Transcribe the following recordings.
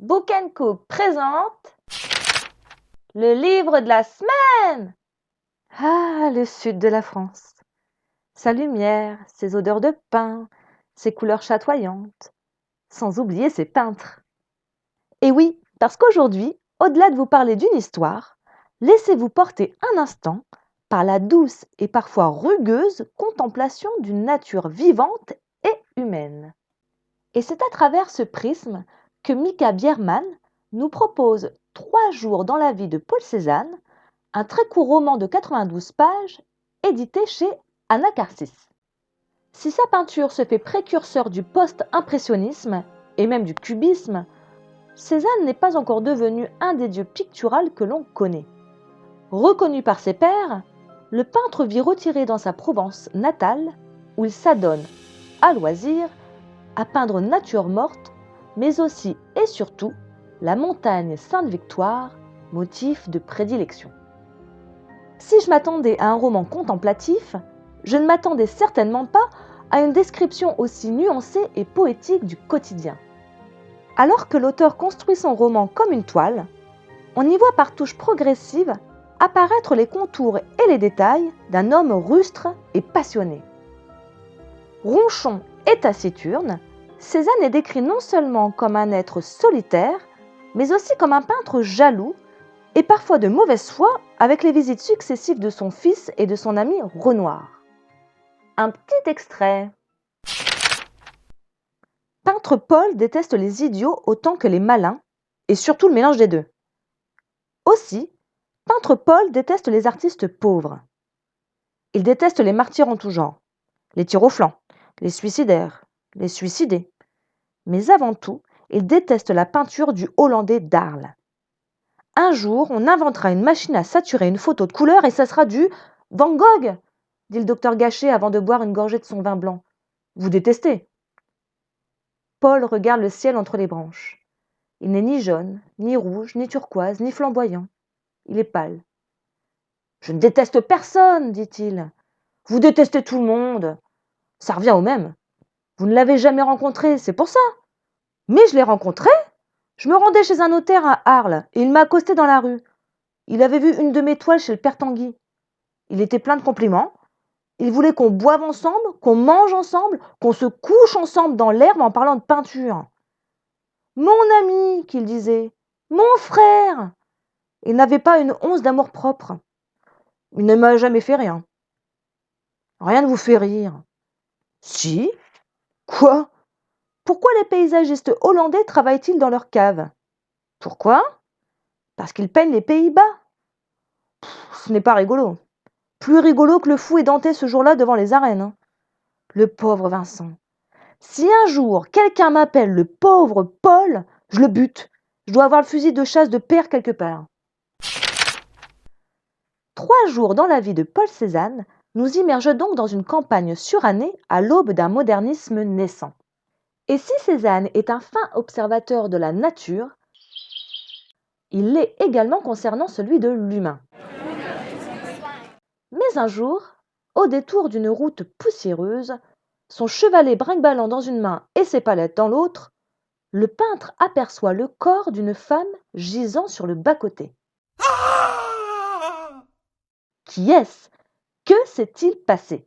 Book Cook présente le livre de la semaine. Ah, le sud de la France. Sa lumière, ses odeurs de pin, ses couleurs chatoyantes, sans oublier ses peintres. Et oui, parce qu'aujourd'hui, au-delà de vous parler d'une histoire, laissez-vous porter un instant par la douce et parfois rugueuse contemplation d'une nature vivante et humaine. Et c'est à travers ce prisme que Mika Biermann nous propose 3 jours dans la vie de Paul Cézanne, un très court roman de 92 pages, édité chez Anacarsis. Si sa peinture se fait précurseur du post-impressionnisme et même du cubisme, Cézanne n'est pas encore devenu un des dieux picturaux que l'on connaît. Reconnu par ses pairs, le peintre vit retiré dans sa Provence natale, où il s'adonne, à loisir, à peindre nature morte, mais aussi et surtout la montagne Sainte-Victoire, motif de prédilection. Si je m'attendais à un roman contemplatif, je ne m'attendais certainement pas à une description aussi nuancée et poétique du quotidien. Alors que l'auteur construit son roman comme une toile, on y voit par touches progressives apparaître les contours et les détails d'un homme rustre et passionné. Ronchon et taciturne, Cézanne est décrit non seulement comme un être solitaire, mais aussi comme un peintre jaloux et parfois de mauvaise foi avec les visites successives de son fils et de son ami Renoir. Un petit extrait. Peintre Paul déteste les idiots autant que les malins, et surtout le mélange des deux. Aussi, peintre Paul déteste les artistes pauvres. Il déteste les martyrs en tout genre, les tirs au flanc, les suicidaires, les suicidés. Mais avant tout, il déteste la peinture du Hollandais d'Arles. Un jour, on inventera une machine à saturer une photo de couleur et ça sera du Van Gogh, dit le docteur Gachet avant de boire une gorgée de son vin blanc. Vous détestez. Paul regarde le ciel entre les branches. Il n'est ni jaune, ni rouge, ni turquoise, ni flamboyant. Il est pâle. Je ne déteste personne, dit-il. Vous détestez tout le monde. Ça revient au même. Vous ne l'avez jamais rencontré, c'est pour ça. Mais je l'ai rencontré. Je me rendais chez un notaire à Arles et il m'a accosté dans la rue. Il avait vu une de mes toiles chez le père Tanguy. Il était plein de compliments. Il voulait qu'on boive ensemble, qu'on mange ensemble, qu'on se couche ensemble dans l'herbe en parlant de peinture. Mon ami, qu'il disait, mon frère. Il n'avait pas une once d'amour-propre. Il ne m'a jamais fait rien. Rien ne vous fait rire. Si. Quoi? Pourquoi les paysagistes hollandais travaillent-ils dans leur cave? Pourquoi? Parce qu'ils peignent les Pays-Bas. Ce n'est pas rigolo. Plus rigolo que le fou édenté ce jour-là devant les arènes. Hein. Le pauvre Vincent. Si un jour quelqu'un m'appelle le pauvre Paul, je le bute. Je dois avoir le fusil de chasse de père quelque part. 3 jours dans la vie de Paul Cézanne nous immergent donc dans une campagne surannée à l'aube d'un modernisme naissant. Et si Cézanne est un fin observateur de la nature, il l'est également concernant celui de l'humain. Mais un jour, au détour d'une route poussiéreuse, son chevalet brinque-ballant dans une main et ses palettes dans l'autre, le peintre aperçoit le corps d'une femme gisant sur le bas-côté. Qui est-ce? Que s'est-il passé?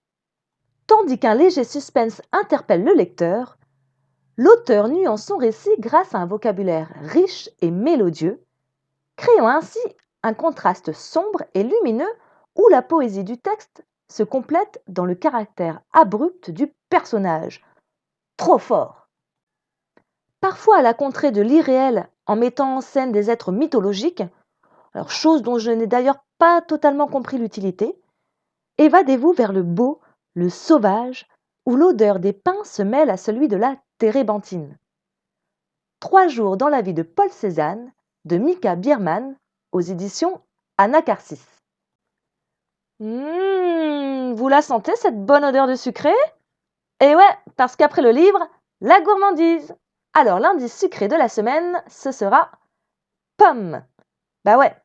Tandis qu'un léger suspense interpelle le lecteur, l'auteur nuance son récit grâce à un vocabulaire riche et mélodieux, créant ainsi un contraste sombre et lumineux où la poésie du texte se complète dans le caractère abrupt du personnage. Trop fort! Parfois à la contrée de l'irréel en mettant en scène des êtres mythologiques, alors chose dont je n'ai d'ailleurs pas totalement compris l'utilité, évadez-vous vers le beau, le sauvage, où l'odeur des pins se mêle à celui de la térébenthine. 3 jours dans la vie de Paul Cézanne, de Mika Biermann, aux éditions Anacarsis. Vous la sentez cette bonne odeur de sucré? Eh ouais, parce qu'après le livre, la gourmandise. Alors l'indice sucré de la semaine, ce sera pomme. Bah ouais,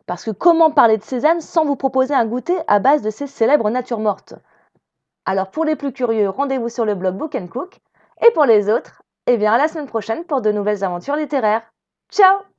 parce que comment parler de Cézanne sans vous proposer un goûter à base de ces célèbres natures mortes? Alors pour les plus curieux, rendez-vous sur le blog Book Cook, et pour les autres, eh bien à la semaine prochaine pour de nouvelles aventures littéraires. Ciao!